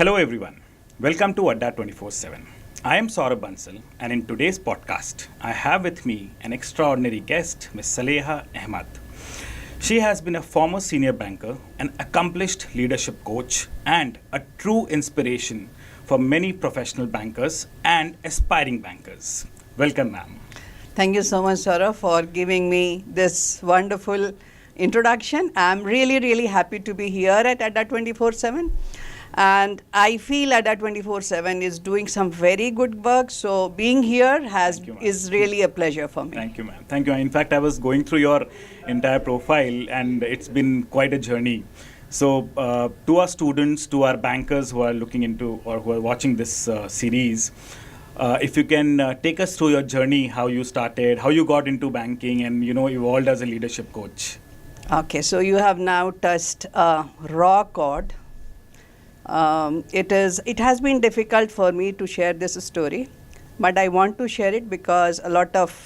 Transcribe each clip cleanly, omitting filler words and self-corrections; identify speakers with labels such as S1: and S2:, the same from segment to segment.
S1: Hello everyone. Welcome to Adda 24/7. I am Saurabh Bansal and in today's podcast I have with me an extraordinary guest, Ms. Saleha Ahmad. She has been a former senior banker, an accomplished leadership coach and a true inspiration for many professional bankers and aspiring bankers. Welcome ma'am.
S2: Thank you so much, Saurabh, for giving me this wonderful introduction. I'm really happy to be here at Adda 24/7. And I feel Adda 24/7 is doing some very good work. So being here is really a pleasure for me.
S1: Thank you, ma'am. Thank you. In fact, I was going through your entire profile, and it's been quite a journey. So, to our students, to our bankers who are looking into or who are watching this series, if you can take us through your journey, how you started, how you got into banking, and evolved as a leadership coach.
S2: Okay, so you have now touched a raw chord. It has been difficult for me to share this story, but I want to share it because a lot of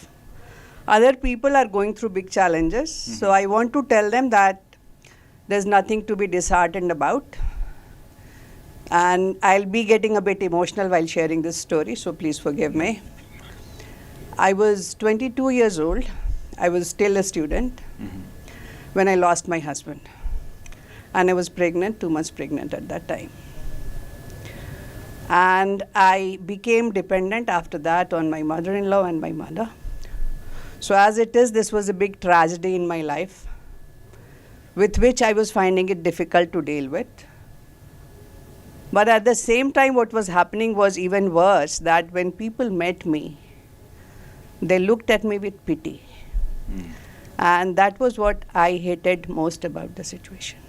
S2: other people are going through big challenges. Mm-hmm. So I want to tell them that there's nothing to be disheartened about. And I'll be getting a bit emotional while sharing this story, so please forgive me. I was 22 years old. I was still a student when I lost my husband. And I was pregnant, 2 months pregnant at that time. And I became dependent after that on my mother-in-law and my mother. So as it is, this was a big tragedy in my life, with which I was finding it difficult to deal with. But at the same time, what was happening was even worse, that when people met me, they looked at me with pity. And that was what I hated most about the situation.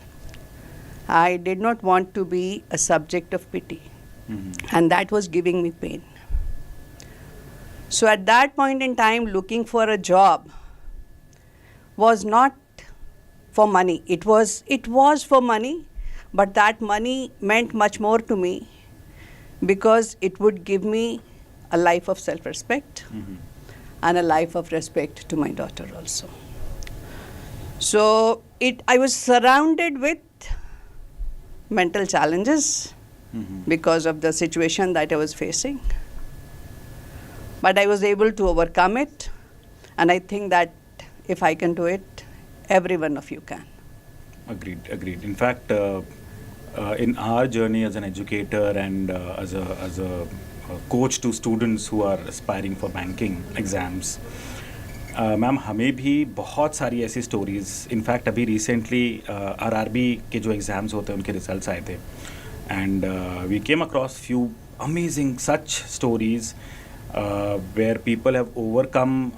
S2: I did not want to be a subject of pity. And that was giving me pain. So at that point in time, looking for a job was not for money. It was for money, but that money meant much more to me because it would give me a life of self-respect and a life of respect to my daughter also. So I was surrounded with mental challenges because of the situation that I was facing. But I was able to overcome it, and I think that if I can do it, every one of you can.
S1: Agreed. In fact, in our journey as an educator and as a coach to students who are aspiring for banking exams, ma'am हमें भी बहुत सारी ऐसी stories, in fact अभी recently RRB के जो exams होते हैं उनके रिजल्ट्स आए थे, and we came across few amazing such stories where people have overcome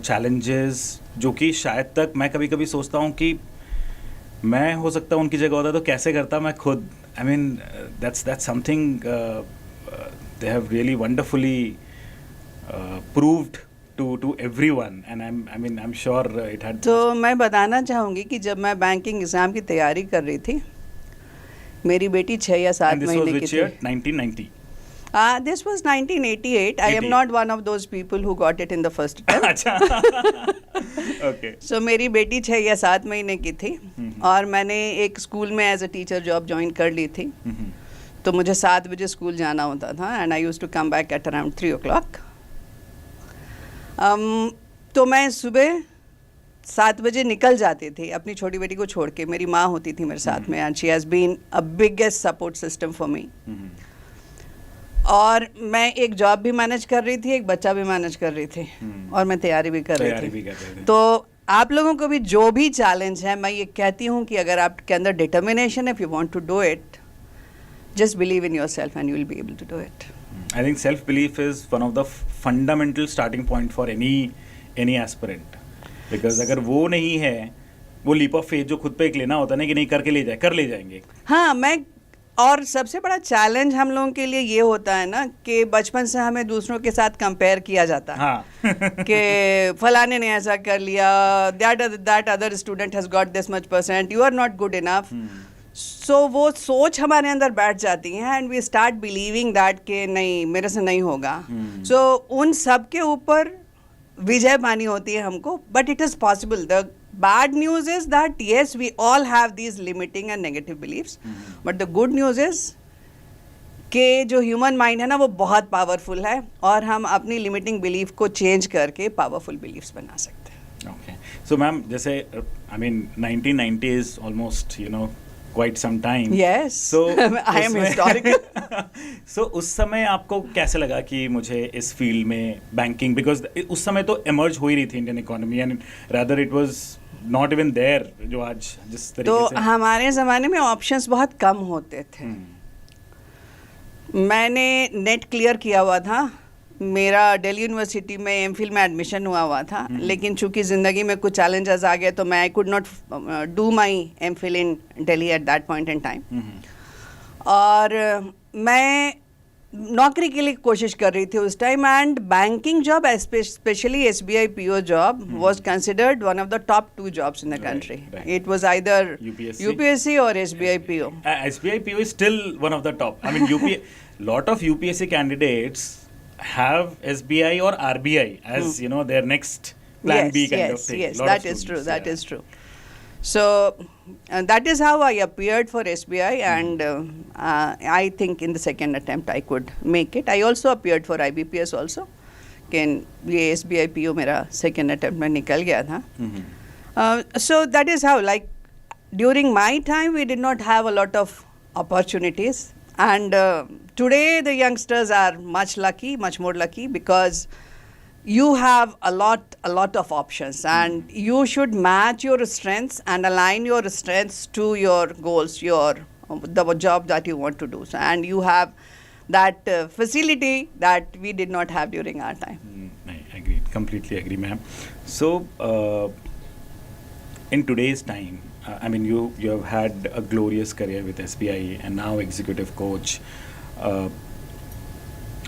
S1: challenges, जो कि शायद तक मैं कभी कभी सोचता हूँ कि मैं हो सकता हूँ उनकी जगह होता तो कैसे करता मैं खुद. I mean that's something they have really wonderfully proved to everyone, and I'm sure it had.
S2: तो मैं बताना चाहूँगी कि जब मैं बैंकिंग एग्ज़ाम की तैयारी कर रही थी, मेरी बेटी 6 या 7 महीने की थी.
S1: 1990.
S2: This was 1988. I am not one of those people who got it in the first attempt.
S1: अच्छा. Okay.
S2: So मेरी बेटी 6 या 7 महीने की थी और मैंने एक स्कूल में as a teacher job join कर ली थी. तो मुझे 7 बजे स्कूल जाना होता था, and I used to come back at around 3 o'clock. तो मैं सुबह 7 बजे निकल जाती थी अपनी छोटी बेटी को छोड़ के. मेरी माँ होती थी मेरे साथ में, and she has been a biggest support system for me. और मैं एक जॉब भी मैनेज कर रही थी, एक बच्चा भी मैनेज कर रही थी, और मैं तैयारी भी कर रही थी. तो आप लोगों को भी जो भी चैलेंज है, मैं ये कहती हूँ कि अगर आपके अंदर डिटर्मिनेशन है, if you want to do it, just believe in yourself and you will be able to do it.
S1: I think self-belief is one of the fundamental starting point for any aspirant. Because अगर वो नहीं है, वो leap of faith जो खुद पे एक लेना होता है ना कि नहीं करके कर ले जाएंगे.
S2: हाँ, और सबसे बड़ा चैलेंज हम लोगों के लिए ये होता है ना कि बचपन से हमें दूसरों के साथ कंपेयर किया जाता है.
S1: हाँ.
S2: कि फलाने ने ऐसा कर लिया, that other student has got this much percent, you are not good enough. सो वो सोच हमारे अंदर बैठ जाती है, and we start believing that कि नहीं, मेरे से नहीं होगा. सो उन सब के ऊपर विजय पानी होती है हमको, but it is possible. The bad news is that yes, we all have these limiting and negative beliefs, but the good news is कि जो ह्यूमन माइंड है ना वो बहुत पावरफुल है और हम अपनी लिमिटिंग बिलीफ को चेंज करके पावरफुल बिलीफ्स बना सकते हैं.
S1: Okay. So, ma'am, जैसे I mean 1990 is almost quite some time.
S2: Yes.
S1: So
S2: I am historical.
S1: So उस समय आपको कैसे लगा कि मुझे इस फील्ड में बैंकिंग, बिकॉज उस समय तो इमर्ज हो ही रही थी Indian economy and rather it was not even there जो आज जिस तरीके
S2: तो
S1: से.
S2: हमारे ज़माने में ऑप्शंस बहुत कम होते थे. मैंने नेट क्लियर किया हुआ था, मेरा दिल्ली यूनिवर्सिटी में एमफिल में एडमिशन हुआ था, लेकिन चूंकि ज़िंदगी में कुछ चैलेंजेस आ गए तो मैं I could not do my MPhil in Delhi at that point in time. और मैं नौकरी के लिए कोशिश कर रही थी उस time, and banking job specially SBI PO job was considered one of the top 2 jobs in the country. It was either UPSC और SBI PO.
S1: SBI PO is still one of the top. I mean, lot of UPSC candidates have SBI or RBI as their next plan B kind of thing.
S2: Yes, that is true. That is true. So that is how I appeared for SBI, and I think in the second attempt I could make it. I also appeared for IBPS also. ये SBI PO मेरा second attempt में निकल गया था. So that is how, like, during my time we did not have a lot of opportunities, and today the youngsters are much more lucky, because you have a lot of options, and you should match your strengths and align your strengths to your goals, the job that you want to do. So, and you have that facility that we did not have during our time.
S1: I agree, completely agree, ma'am. So in today's time, I mean, you have had a glorious career with SBI and now executive coach.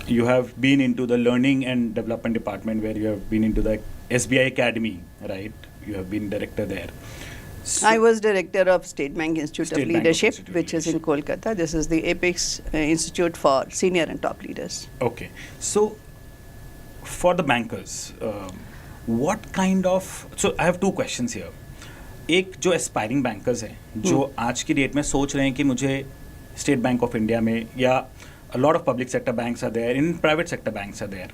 S1: You have been into the learning and development department, where you have been into the SBI Academy, right? You have been director there. So
S2: I was director of State Bank Institute
S1: State
S2: of
S1: Bank
S2: Leadership,
S1: Institute of
S2: which is in
S1: Leadership.
S2: Kolkata. This is the Apex Institute for senior and top leaders.
S1: Okay. So for the bankers, what kind of... So I have 2 questions here. एक जो aspiring bankers हैं, जो आज की date में सोच रहे हैं कि मुझे स्टेट बैंक ऑफ इंडिया में, या a lot of public sector banks are there, in private sector banks are there.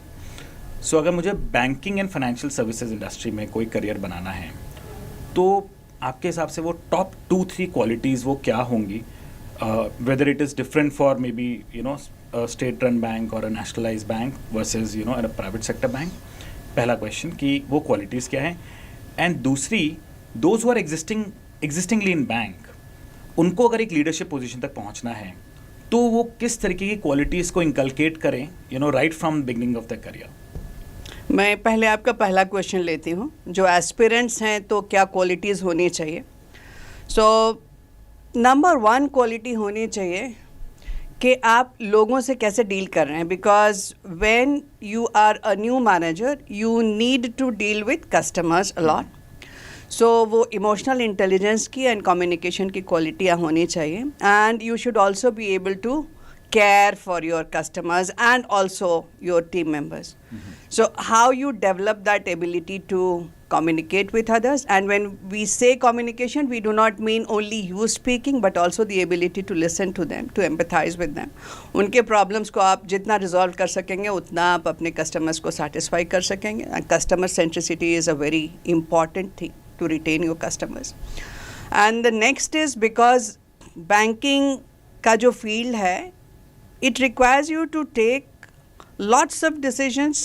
S1: So अगर मुझे banking and financial services industry में कोई करियर बनाना है, तो आपके हिसाब से वो टॉप 2-3 क्वालिटीज़ वो क्या होंगी, whether it is different for maybe a state run bank or a nationalized bank versus a private sector bank. पहला क्वेश्चन कि वो क्वालिटीज़ क्या हैं. एंड दूसरी, those who are existingly in bank, उनको अगर एक लीडरशिप पोजीशन तक पहुंचना है तो वो किस तरीके की क्वालिटीज़ को इंकलकेट करें right from beginning of the career.
S2: मैं पहले आपका पहला क्वेश्चन लेती हूँ, जो एस्पिरेंट्स हैं तो क्या क्वालिटीज़ होनी चाहिए. सो नंबर 1 क्वालिटी होनी चाहिए कि आप लोगों से कैसे डील कर रहे हैं, because when you are a new manager you need to deal with customers a lot. So वो इमोशनल इंटेलिजेंस की एंड कम्युनिकेशन की क्वालिटियाँ होनी चाहिए, and you should also be able to care for your customers and also your team members. So how you develop that ability to communicate with others, and when we say communication, we do not mean only you speaking but also the ability to listen to them, to empathize with them. उनके problems को आप जितना resolve कर सकेंगे उतना आप अपने customers को satisfy कर सकेंगे, and customer centricity is a very important thing to retain your customers. And the next is, because banking का जो field है, it requires you to take lots of decisions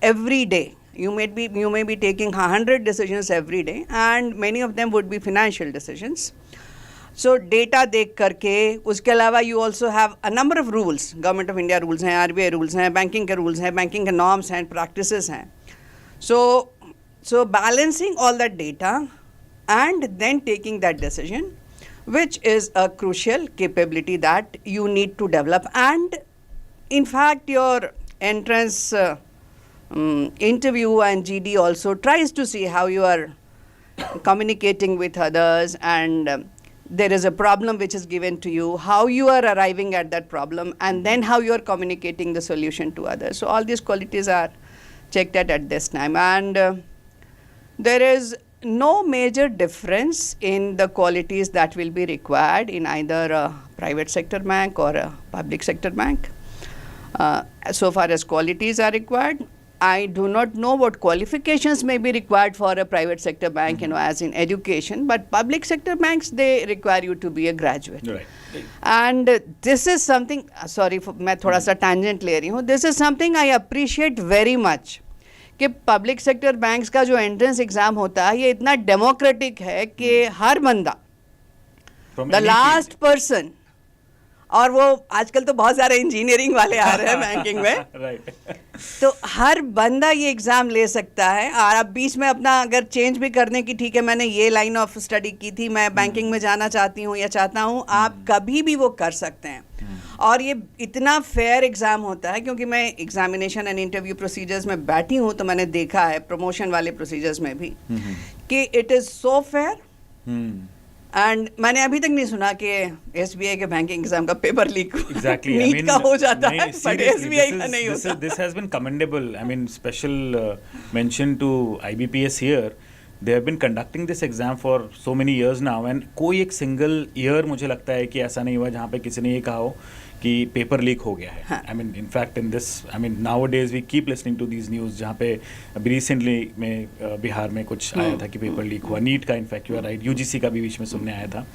S2: every day. You may be taking 100 decisions every day, and many of them would be financial decisions. So data देख करके, उसके अलावा you also have a number of rules. Government of India rules हैं, RBI rules हैं, banking के rules हैं, banking के norms हैं, practices हैं. So balancing all that data and then taking that decision, which is a crucial capability that you need to develop. And in fact, your entrance interview and GD also tries to see how you are communicating with others, and there is a problem which is given to you, how you are arriving at that problem, and then how you are communicating the solution to others. So all these qualities are checked at this time. And There is no major difference in the qualities that will be required in either a private sector bank or a public sector bank. So far as qualities are required, I do not know what qualifications may be required for a private sector bank, as in education, but public sector banks, they require you to be a graduate.
S1: Right.
S2: And this is something, sorry, मैं थोड़ा सा tangent ले रही हूँ, this is something I appreciate very much. कि public sector banks का जो entrance exam होता है ये इतना डेमोक्रेटिक है कि हर बंदा, द लास्ट पर्सन, और वो आजकल तो बहुत सारे इंजीनियरिंग वाले आ रहे हैं बैंकिंग में,
S1: राइट,
S2: तो हर बंदा ये एग्ज़ाम ले सकता है। और अब बीच में अपना अगर चेंज भी करने की, ठीक है मैंने ये लाइन ऑफ स्टडी की थी, मैं बैंकिंग में जाना चाहती हूँ या चाहता हूँ, आप कभी भी वो कर सकते हैं। और ये इतना फेयर एग्ज़ाम होता है, क्योंकि मैं एग्जामिनेशन एंड इंटरव्यू प्रोसीजर्स में बैठी हूँ, तो मैंने देखा है प्रमोशन वाले प्रोसीजर्स में भी कि it is so fair. And मैंने अभी तक नहीं सुना कि एसबीआई के बैंकिंग एग्जाम का पेपर लीक
S1: Exactly.
S2: नीट का हो जाता है, बट
S1: seriously,
S2: एसबीआई का नहीं होता।
S1: This has been commendable. I mean, special mention to IBPS here. They have been conducting this exam for so many years now, and कोई एक single year मुझे लगता है कि ऐसा नहीं हुआ जहाँ पे किसी ने ये कहा हो कि पेपर लीक हो गया है। I mean, in fact, in this, I mean, nowadays we keep listening to these news जहाँ पे अभी recently में बिहार में कुछ आया था कि पेपर लीक हुआ, नीट का, in fact you are right, UGC का भी बीच में सुनने आया था,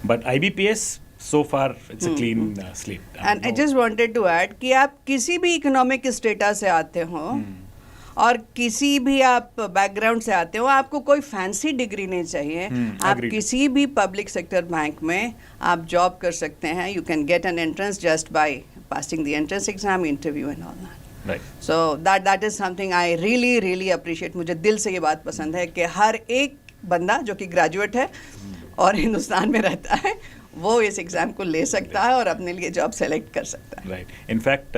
S1: but IBPS so far it's a clean slate.
S2: And I just wanted to add कि आप किसी भी इकोनॉमिक स्टेटस से आते हो और किसी भी आप बैकग्राउंड से आते हो, आपको कोई फैंसी डिग्री नहीं चाहिए। आप
S1: agreed.
S2: किसी भी पब्लिक सेक्टर बैंक में आप जॉब कर सकते हैं। You can get an entrance just by passing the entrance exam, interview and all that.
S1: Right.
S2: So that is something I really appreciate. मुझे दिल से ये बात पसंद है कि हर एक बंदा जो कि ग्रेजुएट है और हिंदुस्तान में रहता है, वो इस एग्ज़ाम को ले सकता है और अपने लिए जॉब सेलेक्ट कर सकता है।
S1: राइट, इनफैक्ट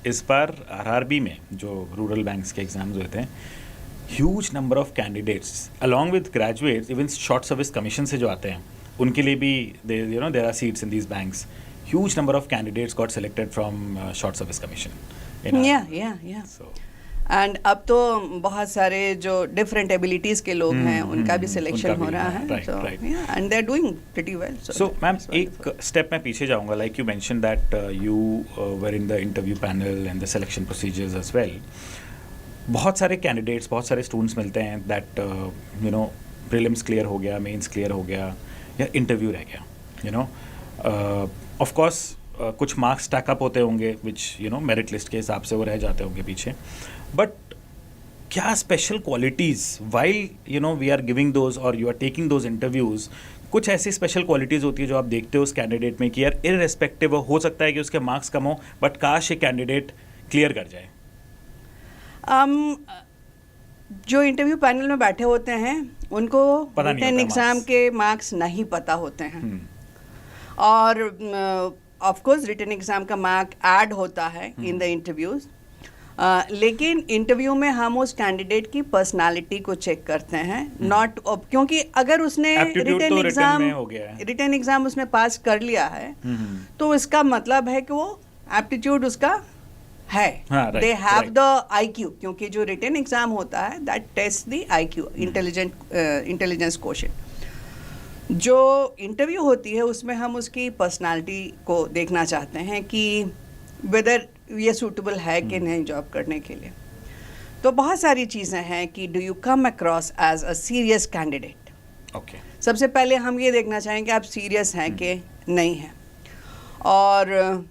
S1: इस बार आरआरबी में जो रूरल बैंक्स के एग्जाम्स हुए थे, huge number of candidates along with graduates, even short service commission से जो आते हैं, उनके लिए भी there are seats in these banks. Huge number of candidates got selected from short service commission.
S2: या एंड अब तो बहुत सारे जो डिफरेंट एबिलिटीज के लोग हैं उनका भी सिलेक्शन हो रहा है, and they are doing pretty well.
S1: So ma'am, एक स्टेप मैं पीछे जाऊंगा, like you mention that you were in the interview panel and the selection procedures as well. बहुत सारे कैंडिडेट्स, बहुत सारे स्टूडेंट्स मिलते हैं that you know prelims clear हो गया, मेंस क्लियर हो गया, या इंटरव्यू रह गया, यू नो ऑफ कोर्स कुछ मार्क्स स्टैक अप होते होंगे which you know merit list के हिसाब से वो रह जाते होंगे पीछे, बट क्या special qualities while you know we are giving those और you are taking those interviews, कुछ ऐसी स्पेशल क्वालिटीज़ होती है जो आप देखते हो उस कैंडिडेट में कि यार इररेस्पेक्टिव हो सकता है कि उसके मार्क्स कम हो, बट काश ये कैंडिडेट क्लियर कर जाए?
S2: जो इंटरव्यू पैनल में बैठे होते हैं उनको रिटन एग्ज़ाम के मार्क्स नहीं पता होते हैं, और ऑफ कोर्स रिटन एग्ज़ाम का मार्क ऐड होता है इन द इंटरव्यूज़, लेकिन इंटरव्यू में हम उस कैंडिडेट की पर्सनालिटी को चेक करते हैं, नॉट क्योंकि अगर उसने रिटन एग्ज़ाम उसने पास कर लिया है तो इसका मतलब है कि वो एप्टीट्यूड उसका है, दे हैव द IQ, क्योंकि जो रिटन एग्ज़ाम होता है that test the IQ, intelligence quotient. जो इंटरव्यू होती है उसमें हम उसकी पर्सनालिटी को देखना चाहते हैं कि वेदर ये सूटेबल है कि नहीं जॉब करने के लिए। तो बहुत सारी चीज़ें हैं कि do you come across as a serious candidate.
S1: Okay,
S2: सबसे पहले हम ये देखना चाहेंगे आप सीरियस हैं कि नहीं हैं, और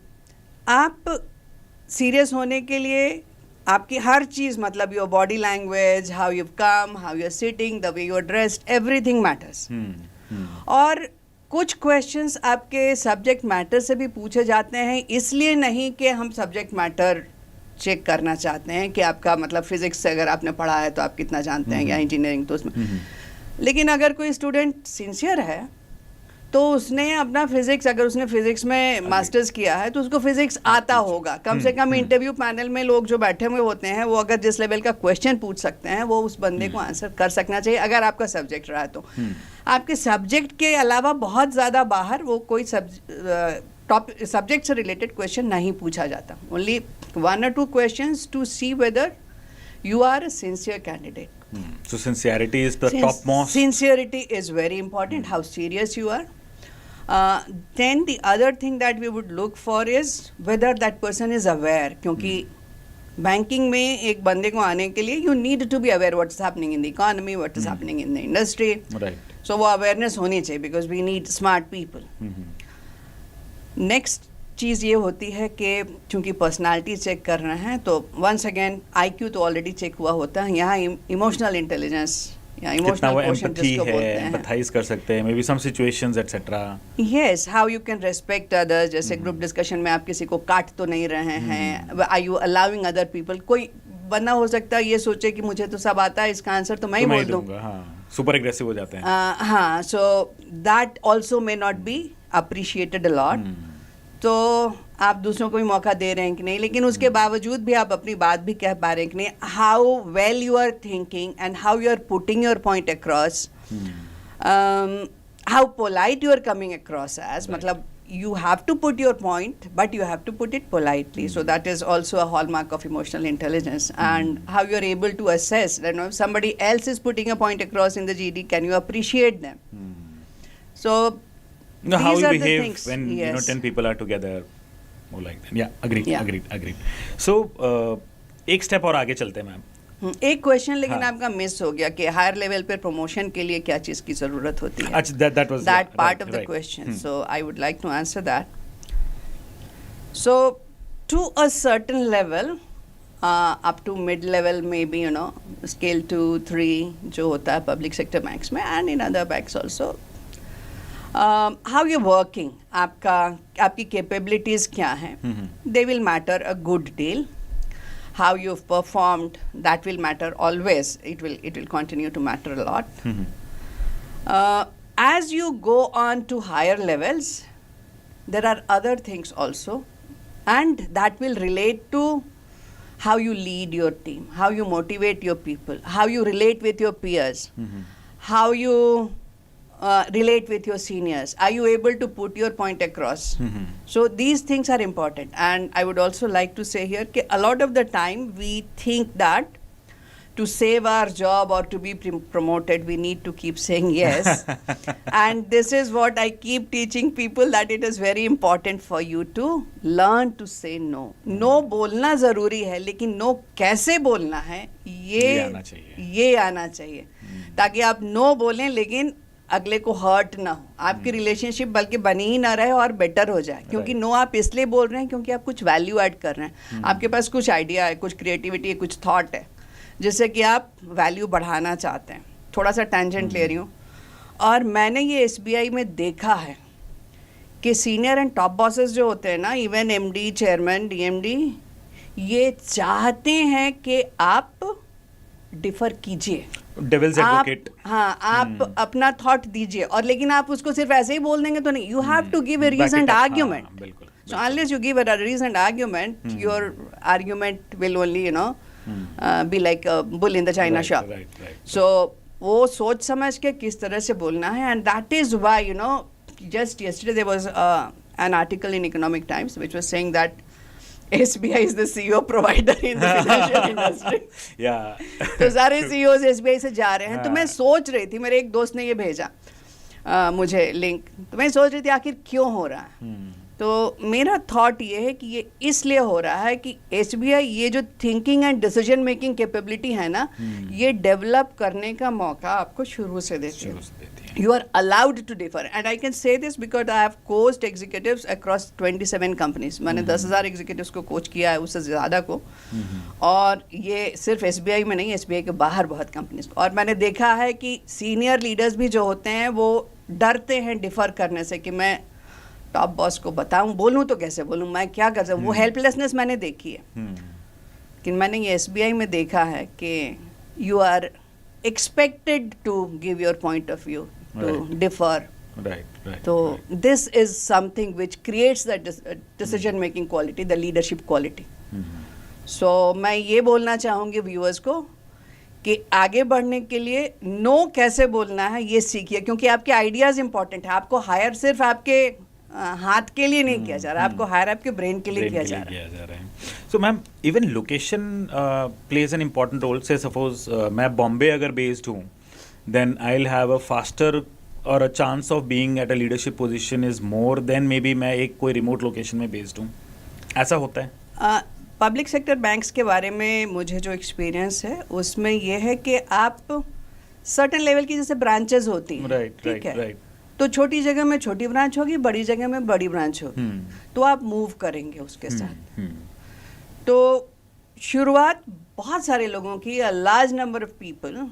S2: आप सीरियस होने के लिए आपकी हर चीज़, मतलब your body language, how you come, how you are sitting, the way you are dressed, everything matters. और कुछ क्वेश्चंस आपके सब्जेक्ट मैटर से भी पूछे जाते हैं, इसलिए नहीं कि हम सब्जेक्ट मैटर चेक करना चाहते हैं कि आपका मतलब फिजिक्स से अगर आपने पढ़ा है तो आप कितना जानते हैं, या इंजीनियरिंग तो उसमें, लेकिन अगर कोई स्टूडेंट सिंसियर है तो उसने अपना फिजिक्स, अगर उसने फिजिक्स में मास्टर्स किया है तो उसको फिजिक्स आता होगा। कम से कम इंटरव्यू पैनल में लोग जो बैठे हुए होते हैं वो अगर जिस लेवल का क्वेश्चन पूछ सकते हैं वो उस बंदे को आंसर कर सकना चाहिए, अगर आपका सब्जेक्ट रहा तो। आपके सब्जेक्ट के अलावा बहुत ज़्यादा बाहर वो कोई सब्जेक्ट से रिलेटेड क्वेश्चन नहीं पूछा जाता, only 1 or 2 questions to see whether you are a sincere candidate.
S1: So sincerity is the topmost.
S2: Sincerity is very important, how serious you are. Then the other thing that we would look for is whether that person is aware, क्योंकि banking में एक बंदे को आने के लिए you need to be aware what is happening in the economy, what is happening in the industry. So वो awareness होनी चाहिए because we need smart people. Next चीज़ ये होती है कि चूंकि पर्सनालिटी चेक कर रहे हैं तो वंस अगेन IQ तो ऑलरेडी चेक हुआ होता है. यहाँ इमोशनल इंटेलिजेंस या इमोशनल क्वोशंट जिसको बोलते हैं,
S1: एम्पैथाइज कर सकते हैं, may be some situations etcetera.
S2: Yes, how you can respect others. जैसे ग्रुप डिस्कशन में आप किसी को काट तो नहीं रहे हैं, are you allowing other people. कोई बंदा हो सकता है ये सोचे कि मुझे तो सब आता है, इसका आंसर तो मैं ही बोल दूँ.
S1: सुपर एग्रेसिव हो जाते हैं.
S2: हाँ, so that also may not be appreciated a lot. तो आप दूसरों को भी मौका दे रहे हैं कि नहीं, लेकिन उसके बावजूद भी आप अपनी बात भी कह पा रहे हैं कि नहीं. How well you are thinking and how you are putting your point across, how polite you are coming across as. मतलब you have to put your point, but you have to put it politely. So that is also a hallmark of emotional intelligence. And how you are able to assess, you know, if somebody else is putting a point across in the GD, can you appreciate them? So
S1: no, how
S2: these
S1: you
S2: are the
S1: behave
S2: things.
S1: when
S2: Yes.
S1: 10 people are together, more like that. Yeah, agreed,
S2: Yeah.
S1: agreed. So एक step और आगे चलते हैं ma'am.
S2: एक question लेकिन
S1: हाँ.
S2: आपका miss हो गया कि हायर लेवल पे प्रमोशन के लिए क्या चीज़ की ज़रूरत होती है.
S1: अच्छा, that was
S2: that
S1: yeah,
S2: part
S1: right,
S2: of the
S1: right.
S2: question. So I would like to answer that. So to a certain level, up to mid level, maybe, you know, scale 2, 3 जो होता है public sector banks में and in other banks also. How you're working, आपकी capabilities क्या हैं, they will matter a good deal. How you've performed, that will matter always. It will continue to matter a lot. As you go on to higher levels, there are other things also, and that will relate to how you lead your team, how you motivate your people, how you relate with your peers, how you relate with your seniors. Are you able to put your point across? So these things are important. And I would also like to say here that a lot of the time we think that to save our job or to be promoted, we need to keep saying yes. And this is what I keep teaching people, that it is very important for you to learn to say no. No बोलना ज़रूरी है, लेकिन no कैसे बोलना है ये आना चाहिए. ताकि आप no बोलें लेकिन अगले को हर्ट ना हो, आपकी रिलेशनशिप बल्कि बनी ही ना रहे और बेटर हो जाए. क्योंकि नो आप इसलिए बोल रहे हैं क्योंकि आप कुछ वैल्यू ऐड कर रहे हैं. आपके पास कुछ आइडिया है, कुछ क्रिएटिविटी है, कुछ थॉट है जिससे कि आप वैल्यू बढ़ाना चाहते हैं. थोड़ा सा टेंजेंट ले रही हूँ. और मैंने ये SBI में देखा है कि सीनियर एंड टॉप बॉसेस जो होते हैं ना, इवन MD, चेयरमैन, DMD, ये चाहते हैं कि आप डिफर कीजिए.
S1: Devil's advocate.
S2: हाँ, आप अपना थॉट दीजिए, और लेकिन आप उसको सिर्फ ऐसे ही बोल देंगे तो नहीं. You have to give a reason argument.
S1: बिल्कुल.
S2: So unless you give a reasoned argument, your argument will only, you know, be like a bull in the china shop.
S1: Right.
S2: So वो सोच समझ के किस तरह से बोलना है. And that is why, you know, just yesterday there was an article in Economic Times which was saying that SBI is the CEO provider in the financial industry.
S1: Yeah.
S2: तो सारे CEOs SBI से जा रहे हैं. तो मैं सोच रही थी, मेरे एक दोस्त ने ये भेजा मुझे लिंक, तो मैं सोच रही थी आखिर क्यों हो रहा है. तो मेरा थॉट ये है कि ये इसलिए हो रहा है कि SBI ये जो thinking and decision making capability है ना, ये डेवलप करने का मौका आपको शुरू से देती है. You are allowed to differ, and I can say this because I have coached executives across 27 companies. मैंने 10,000 executives को कोच किया है, उससे ज़्यादा को. और ये सिर्फ SBI में नहीं, SBI के बाहर बहुत कंपनीज को. और मैंने देखा है कि सीनियर लीडर्स भी जो होते हैं वो डरते हैं डिफर करने से कि मैं टॉप बॉस को बताऊं, बोलूं तो कैसे बोलूं, मैं क्या कर सकूं. वो हेल्पलेसनेस मैंने देखी है. लेकिन मैंने ये SBI में देखा है कि you are expected to give your point of view, to differ.
S1: Right.
S2: So this is something which creates that decision making quality, the leadership quality. So मैं ये बोलना चाहूँगी व्यूअर्स को कि आगे बढ़ने के लिए नो कैसे बोलना है ये सीखिए, क्योंकि आपके आइडियाज़ इंपॉर्टेंट है. आपको हायर सिर्फ आपके हाथ के लिए नहीं किया जा रहा, आपको हायर आपके ब्रेन के लिए किया जा रहा है।
S1: So ma'am, even location plays an important role. Say suppose मैं बॉम्बे अगर बेस्ड हूँ, then I will have a faster or a chance of being at a leadership position is more than maybe मैं एक कोई remote location में based हूँ। ऐसा होता है?
S2: पब्लिक सेक्टर बैंक्स के बारे में मुझे जो एक्सपीरियंस है उसमें ये है कि आप सर्टेन लेवल की जैसे ब्रांचेस होती हैं, ठीक है, तो छोटी जगह में छोटी ब्रांच होगी, बड़ी जगह में बड़ी ब्रांच होगी, तो आप मूव करेंगे उसके साथ। तो शुरुआत बहुत सारे लोगों की, a large number of people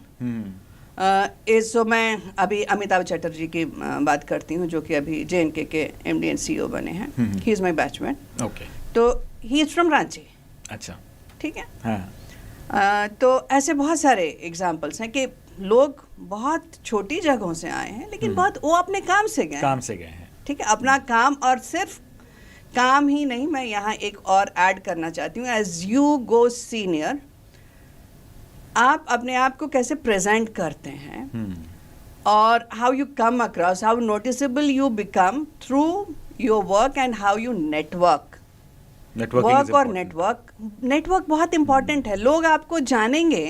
S2: so मैं अभी अमिताभ चटर्जी की बात करती हूँ, जो कि अभी JNK के MD एंड CEO बने हैं। He is my batchmate.
S1: Okay.
S2: तो ही इज़ फ्रॉम रांची।
S1: अच्छा,
S2: ठीक है।
S1: हाँ।
S2: तो ऐसे बहुत सारे एग्जाम्पल्स हैं कि लोग बहुत छोटी जगहों से आए हैं, लेकिन बहुत वो अपने काम से गए
S1: हैं,
S2: ठीक है, अपना काम। और सिर्फ काम ही नहीं, मैं यहाँ एक और ऐड करना चाहती हूँ, एज यू गो सीनियर आप अपने आप को कैसे प्रेजेंट करते हैं और how you come across, how noticeable you become through your work and how you network. Work और नेटवर्क बहुत इंपॉर्टेंट है। लोग आपको जानेंगे,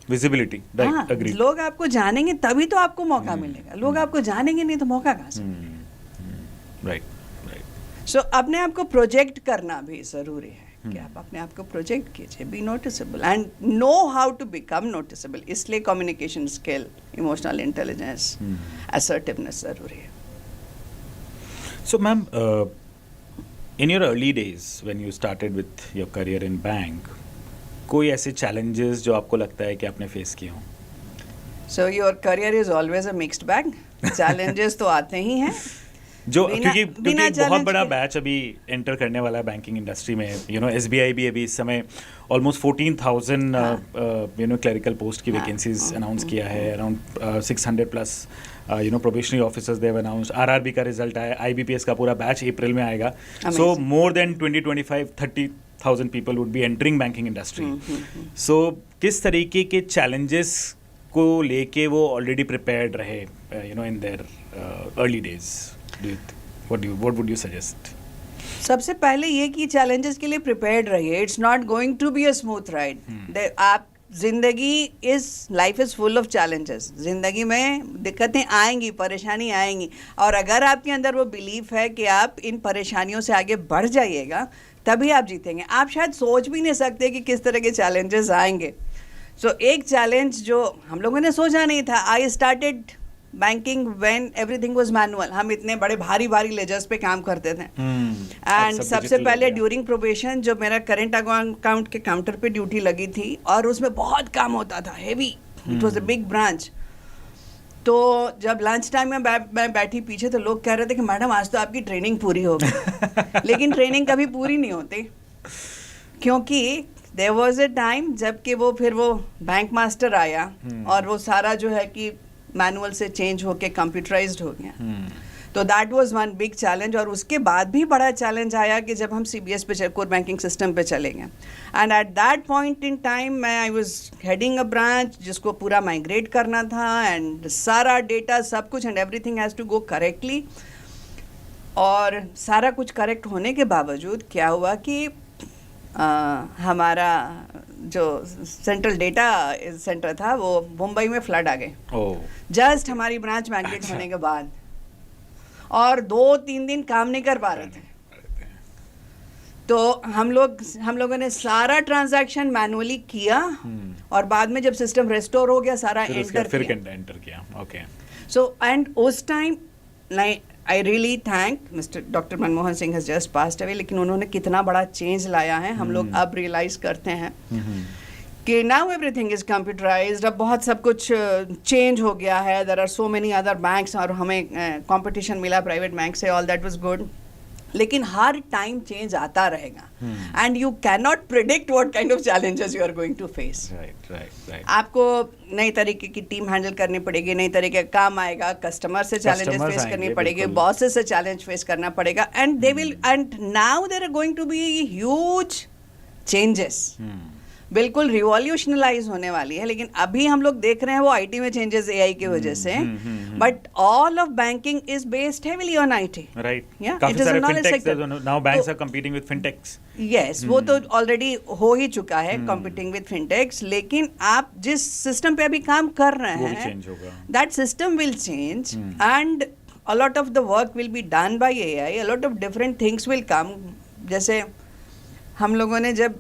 S1: विजिबिलिटी, राइट, एग्री।
S2: लोग आपको जानेंगे तभी तो आपको मौका मिलेगा। लोग आपको जानेंगे नहीं तो मौका कहाँ से?
S1: राइट।
S2: सो अपने आप को प्रोजेक्ट करना भी ज़रूरी है कि आप अपने आप को प्रोजेक्ट कीजिए, be noticeable and know how to become noticeable. इसलिए communication skill, emotional intelligence, assertiveness ज़रूरी है।
S1: So ma'am, in your early days when you started with your career in bank, कोई ऐसे challenges जो आपको लगता है कि आपने face किए हों?
S2: So your career is always a mixed bag. Challenges तो आते ही हैं,
S1: जो क्योंकि बहुत बड़ा बैच अभी एंटर करने वाला है बैंकिंग इंडस्ट्री में। SBI भी अभी इस समय ऑलमोस्ट 14,000 क्लरिकल पोस्ट की वैकेंसीज अनाउंस किया है। Around 600 plus probationary officers they announced. RRB का रिजल्ट आया, IBPS का पूरा बैच अप्रैल में आएगा। So more than 25,000 people would be entering banking industry. So किस तरीके के चैलेंजेस को लेके वो ऑलरेडी प्रिपेयर्ड रहे in their early days? What would you suggest?
S2: सबसे पहले ये कि चैलेंजेस के लिए प्रिपेयर्ड रहिए। It's not going to be a smooth ride. आप जिंदगी life is full of challenges. ज़िंदगी में दिक्कतें आएंगी, परेशानी आएंगी, और अगर आपके अंदर वो बिलीफ है कि आप इन परेशानियों से आगे बढ़ जाइएगा, तभी आप जीतेंगे। आप शायद सोच भी नहीं सकते कि किस तरह के चैलेंजेस आएंगे। सो एक चैलेंज जो हम लोगों ने सोचा नहीं था, I started banking when everything was manual. हम इतने बड़े भारी लेजर्स पे काम करते थे। एंड सबसे पहले ड्यूरिंग प्रोबेशन जो मेरा करंट अकाउंट के काउंटर पे ड्यूटी लगी थी, और उसमें बहुत काम होता था, heavy, it was a big branch. तो जब लंच टाइम में मैं बैठी पीछे, तो लोग कह रहे थे कि मैडम आज तो आपकी ट्रेनिंग पूरी हो गई। लेकिन ट्रेनिंग कभी पूरी नहीं होती, क्योंकि देयर वाज अ टाइम जबकि फिर वो बैंक मास्टर आया और वो सारा जो है कि मैनुअल से चेंज होके कंप्यूटराइज्ड हो गया। तो that was one big challenge. और उसके बाद भी बड़ा चैलेंज आया कि जब हम CBS पे कोर बैंकिंग सिस्टम पे चले गए, and at that point in time I was heading a branch जिसको पूरा माइग्रेट करना था, एंड सारा डेटा सब कुछ and everything has to go correctly. और सारा कुछ करेक्ट होने के बावजूद क्या हुआ कि हमारा जो सेंट्रल डेटा सेंटर था वो मुंबई में फ्लड आ गए, जस्ट हमारी ब्रांच माइग्रेट होने के बाद, और 2-3 दिन काम नहीं कर पा रहे थे। तो हम लोगों ने सारा ट्रांजैक्शन मैनुअली किया, और बाद में जब सिस्टम रेस्टोर हो गया सारा एंटर किया।
S1: ओके।
S2: सो एंड उस time I really thank mister doctor Manmohan Singh has just passed away, लेकिन उन्होंने कितना बड़ा चेंज लाया है, हम लोग अब रियलाइज करते हैं कि नाउ एवरीथिंग इज कंप्यूटराइज्ड। अब बहुत सब कुछ चेंज हो गया है। There are so many other banks, और हमें कंपटीशन मिला प्राइवेट बैंक से, ऑल दैट वाज गुड। लेकिन हर टाइम चेंज आता रहेगा, and you can not predict what kind of challenges you are going to face.
S1: Right.
S2: आपको नई तरीके की टीम हैंडल करनी पड़ेगी, नई तरीके का काम आएगा, कस्टमर से चैलेंजेस फेस करनी पड़ेगी, बॉसेस से चैलेंज फेस करना पड़ेगा, and they will, and now there are going to be huge changes बिल्कुल रिवॉल्यूशनलाइज होने वाली है, लेकिन अभी हम लोग देख रहे हैं वो आईटी में चेंजेस एआई की वजह से, but all of banking is based heavily on IT,
S1: right.
S2: Yeah,
S1: काफी
S2: it is a
S1: सारे
S2: knowledge
S1: fintechs
S2: sector.
S1: now banks
S2: तो-
S1: are competing with fintechs.
S2: Yes वो तो ऑलरेडी हो ही चुका है कॉम्पिटिंग विद फिनटेक्स, लेकिन आप जिस सिस्टम पे अभी काम कर रहे
S1: वो भी
S2: हैं
S1: change होगा.
S2: That system will change and a lot of the work will be done by AI, a lot of different things will come. जैसे हम लोगों ने जब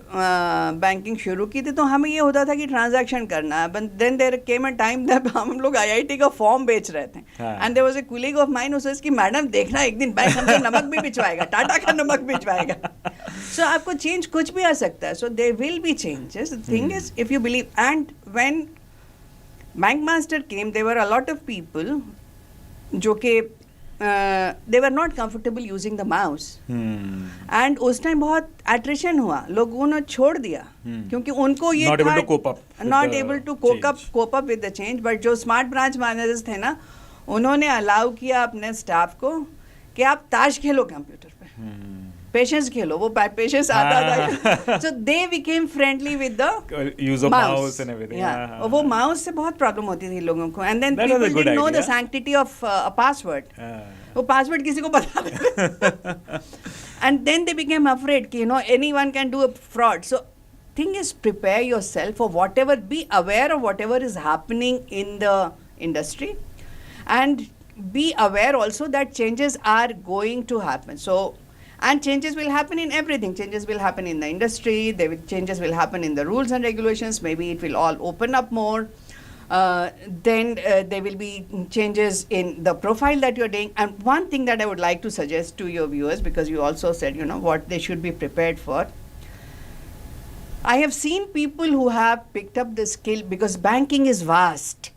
S2: बैंकिंग शुरू की थी तो हमें ये होता था कि ट्रांजैक्शन करना है, but then there came a time जब हम लोग आईआईटी का फॉर्म बेच रहे थे, and there was a colleague of mine who says कि मैडम देखना एक दिन बैंक हमसे नमक भी भिजवाएगा, टाटा का नमक भिजवाएगा. सो आपको चेंज कुछ भी आ सकता है. So there will be changes. The thing is if you believe, and when bank master came there were a lot of people जो कि they were not comfortable using the mouse, and उस time बहुत एट्रिशन हुआ, लोगों ने छोड़ दिया क्योंकि उनको ये
S1: Not able to cope up with
S2: not
S1: the
S2: able to
S1: change.
S2: Cope up with the change. But जो स्मार्ट ब्रांच मैनेजर्स थे ना, उन्होंने अलाउ किया अपने स्टाफ को कि आप ताश खेलो कंप्यूटर पे, पेशेंस खेलो. वो पेशेंस आता था. So they became friendly with the
S1: Use of mouse and everything.
S2: और वो माउस से बहुत प्रॉब्लम होती थी लोगों को, and then
S1: That was a
S2: people
S1: good
S2: didn't know the
S1: idea.
S2: Sanctity of a password. वो पासवर्ड किसी को बता देते, and then they became afraid कि anyone can do a fraud. So thing is, prepare yourself for whatever, be aware of whatever is happening in the industry, and be aware also that changes are going to happen. So, and changes will happen in everything. Changes will happen in the industry, changes will happen in the rules and regulations. Maybe it will all open up more. Then there will be changes in the profile that you're doing. And one thing that I would like to suggest to your viewers, because you also said, what they should be prepared for. I have seen people who have picked up the skill, because banking is vast.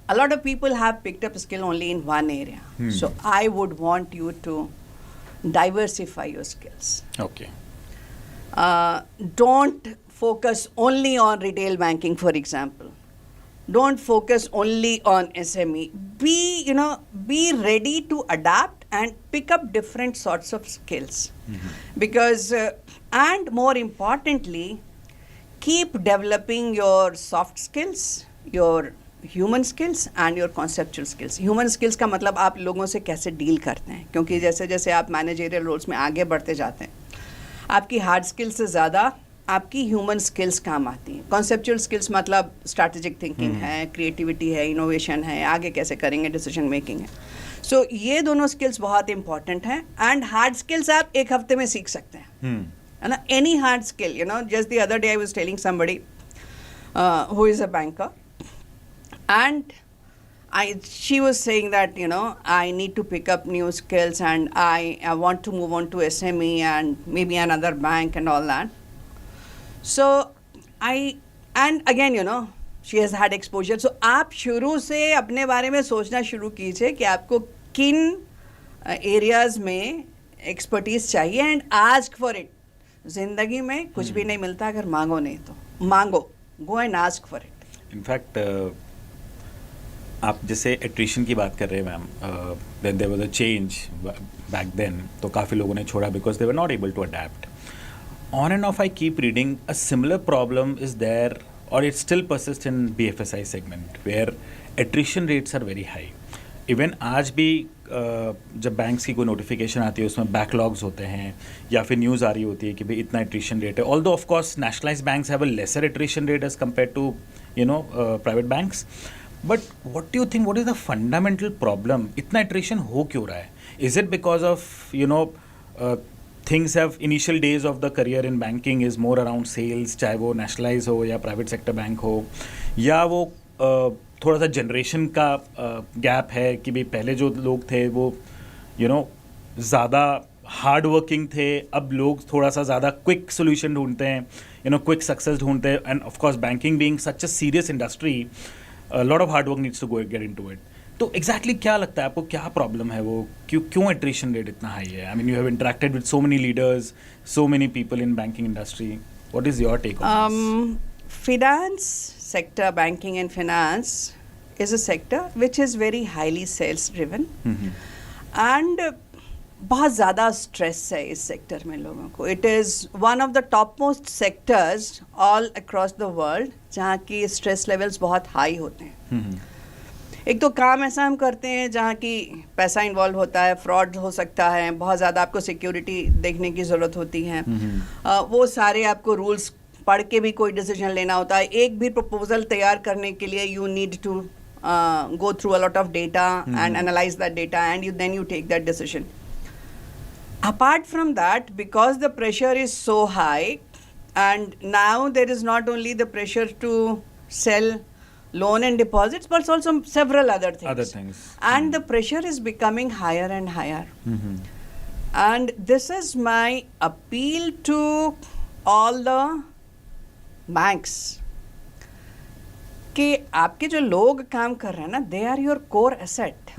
S2: A lot of people have picked up a skill only in one area. So I would want you to diversify your skills.
S1: Okay.
S2: Don't focus only on retail banking, for example. Don't focus only on SME. Be ready to adapt and pick up different sorts of skills. Because, and more importantly, keep developing your soft skills, your human skills and your conceptual skills. Human skills का मतलब आप लोगों से कैसे deal करते हैं, क्योंकि जैसे जैसे आप मैनेजरियल रोल्स में आगे बढ़ते जाते हैं, आपकी हार्ड स्किल्स से ज़्यादा आपकी ह्यूमन स्किल्स काम आती हैं. कॉन्सेप्चुअल स्किल्स मतलब स्ट्रैटेजिक थिंकिंग है, क्रिएटिविटी है, इनोवेशन है, आगे कैसे करेंगे, डिसीजन मेकिंग है. सो ये दोनों स्किल्स बहुत इंपॉर्टेंट हैं. एंड हार्ड स्किल्स आप एक हफ्ते में सीख सकते हैं, है ना. Any hard skill, just the other day I was telling somebody who is a banker, and she was saying that I need to pick up new skills, and I want to move on to SME and maybe another bank and all that. So and again she has had exposure. So आप शुरू से अपने बारे में सोचना शुरू कीजिए कि आपको किन एरियाज में एक्सपर्टीज चाहिए, एंड आस्क फॉर इट. जिंदगी में कुछ भी नहीं मिलता अगर मांगो नहीं, तो मांगो, go and ask for it.
S1: In fact आप जैसे एट्रिशन की बात कर रहे हैं ma'am, then there was a change back then, तो काफ़ी लोगों ने छोड़ा because they were not able to adapt. On and off I keep reading a similar problem is there, or it still persist in BFSI segment where attrition rates are very high. Even आज भी जब banks की कोई notification आती है उसमें backlogs होते हैं, या फिर न्यूज़ आ रही होती है कि भाई इतना एट्रिशन रेट है. Although of course nationalized banks have a lesser attrition rate as compare to private banks. But what do you think, what is the fundamental problem? इतना एट्रिशन हो क्यों रहा है? Is it because of things have initial days of the career in banking is more around sales, चाहे वो nationalize हो या private sector bank हो, या वो थोड़ा सा जनरेशन का गैप है कि भाई पहले जो लोग थे वो ज़्यादा हार्ड वर्किंग थे, अब लोग थोड़ा सा ज़्यादा क्विक सोल्यूशन ढूंढते हैं, क्विक सक्सेस ढूंढते हैं. And of course banking being such a serious industry, lot of hard work needs to go get into it. तो एग्जैक्टली क्या लगता है आपको, क्या प्रॉब्लम है वो, क्यों एट्रिशन रेट इतना हाई है? I mean you have interacted with so many leaders, so many people in banking industry. What is your take on this?
S2: Finance sector, banking and finance is a sector which is very highly sales driven. And बहुत ज़्यादा stress है इस sector में लोगों को. It is one of the top most sectors all across the world जहाँ की stress levels बहुत हाई होते हैं. एक तो काम ऐसा हम करते हैं जहाँ की पैसा इन्वॉल्व होता है, फ्रॉड हो सकता है, बहुत ज़्यादा आपको सिक्योरिटी देखने की ज़रूरत होती है. वो सारे आपको रूल्स पढ़ के भी कोई डिसीजन लेना होता है. एक भी प्रपोजल तैयार करने के लिए you need to go through a lot of data and analyze that data, and then you take that decision. Apart from that, because the pressure is so high, and now there is not only the pressure to sell loan and deposits, but also several other things. And the pressure is becoming higher and higher. And this is my appeal to all the banks. कि आपके जो लोग काम कर रहे हैं ना, they are your core asset.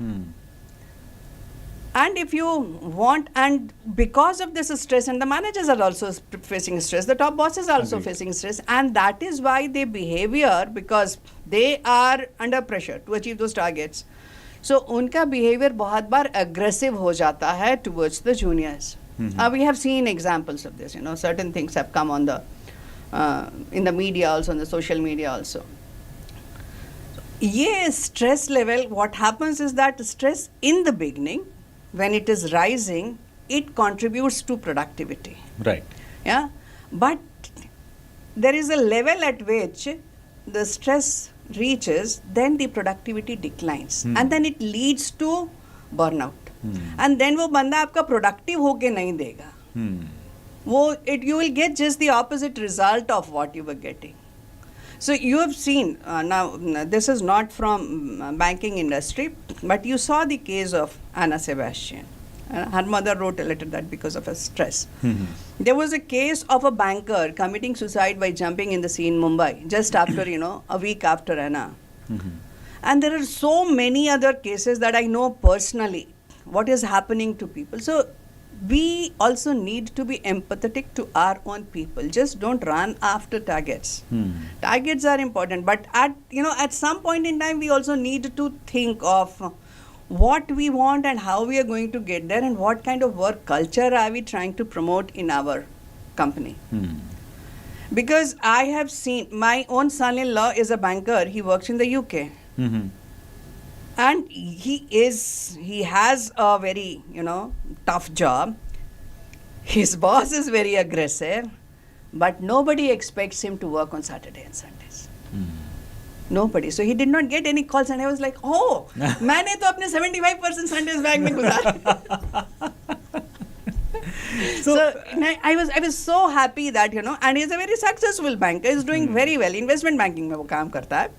S2: And if you want, and because of this stress, and the managers are also facing stress, the top bosses are also facing stress, and that is why they behavior, because they are under pressure to achieve those targets. So उनका behavior बहुत बार aggressive हो जाता है towards the juniors. We have seen examples of this. Certain things have come on the in the media also, on the social media also. ये stress level, what happens is that stress in the beginning, when it is rising, it contributes to productivity.
S1: Right.
S2: Yeah, but there is a level at which the stress reaches, then the productivity declines, and then it leads to burnout. And then वो बंदा आपका productive होके नहीं देगा. वो you will get just the opposite result of what you were getting. So you have seen, now this is not from banking industry, but you saw the case of Anna Sebastian. Her mother wrote a letter that because of her stress. There was a case of a banker committing suicide by jumping in the sea in Mumbai, just after, a week after Anna. And there are so many other cases that I know personally, what is happening to people. So we also need to be empathetic to our own people. Just don't run after targets. Targets are important, but at some point in time, we also need to think of what we want and how we are going to get there, and what kind of work culture are we trying to promote in our company. Because I have seen, my own son-in-law is a banker. He works in the UK. And he has a very, tough job. His boss is very aggressive, but nobody expects him to work on Saturday and Sundays. Nobody. So he did not get any calls, and I was like, oh, मैंने तो अपने 75% Sundays bank में गुजारे. So I was so happy that, and he's a very successful banker. He's doing very well. Investment banking में वो काम करता है.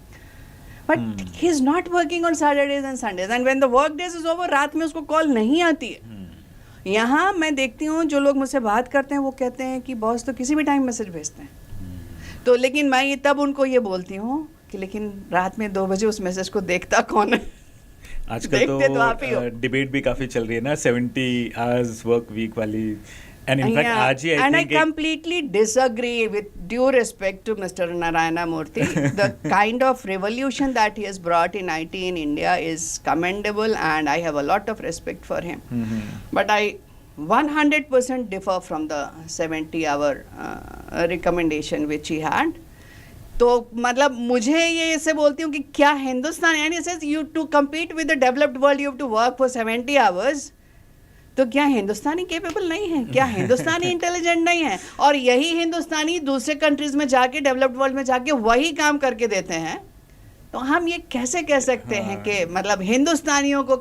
S2: But he's not working on Saturdays and Sundays. And when the work days is over, रात में उसको call नहीं आती है. यहाँ मैं देखती हूँ जो लोग मुझसे बात करते हैं वो कहते हैं कि बॉस तो किसी भी टाइम मैसेज भेजते हैं. तो लेकिन मैं ये तब उनको ये बोलती हूँ कि लेकिन रात में 2 बजे उस मैसेज को देखता कौन है.
S1: आजकल तो डिबेट भी काफी चल रही है ना, 70 hours work week वाली. And in fact, आज ही I
S2: completely disagree, with due respect to Mr. Narayana Murthy. The kind of revolution that he has brought in IT in India is commendable, and I have a lot of respect for him. But I 100% differ from the 70-hour recommendation which he had. तो मतलब मुझे ये ऐसे बोलती हूँ कि क्या Hindustan, and he says you to compete with the developed world you have to work for 70 hours. तो क्या हिंदुस्तानी केपेबल नहीं है? क्या हिंदुस्तानी इंटेलिजेंट नहीं है? और यही हिंदुस्तानी दूसरे कंट्रीज में जाके, डेवलप्ड वर्ल्ड में जाके वही काम करके देते हैं. तो हम ये कैसे कह सकते हैं कि मतलब हिंदुस्तानियों को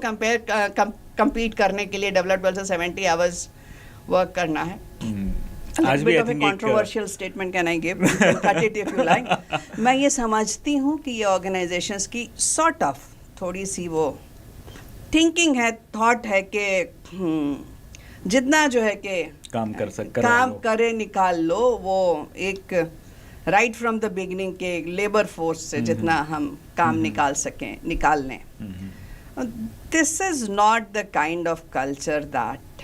S2: compete करने के लिए डेवलप्ड वर्ल्ड से 70 hours वर्क करना है? आज भी I think controversial statement can I give, cut it if you like. मैं ये समझती हूँ कि ये ऑर्गेनाइजेशंस की सॉर्ट ऑफ थोड़ी सी वो थिंकिंग है, थॉट है कि जितना जो है कि काम करे निकाल लो, वो एक राइट फ्रॉम द बिगिनिंग के लेबर फोर्स से जितना हम काम निकाल सकें निकाल लें. This is not the kind of culture that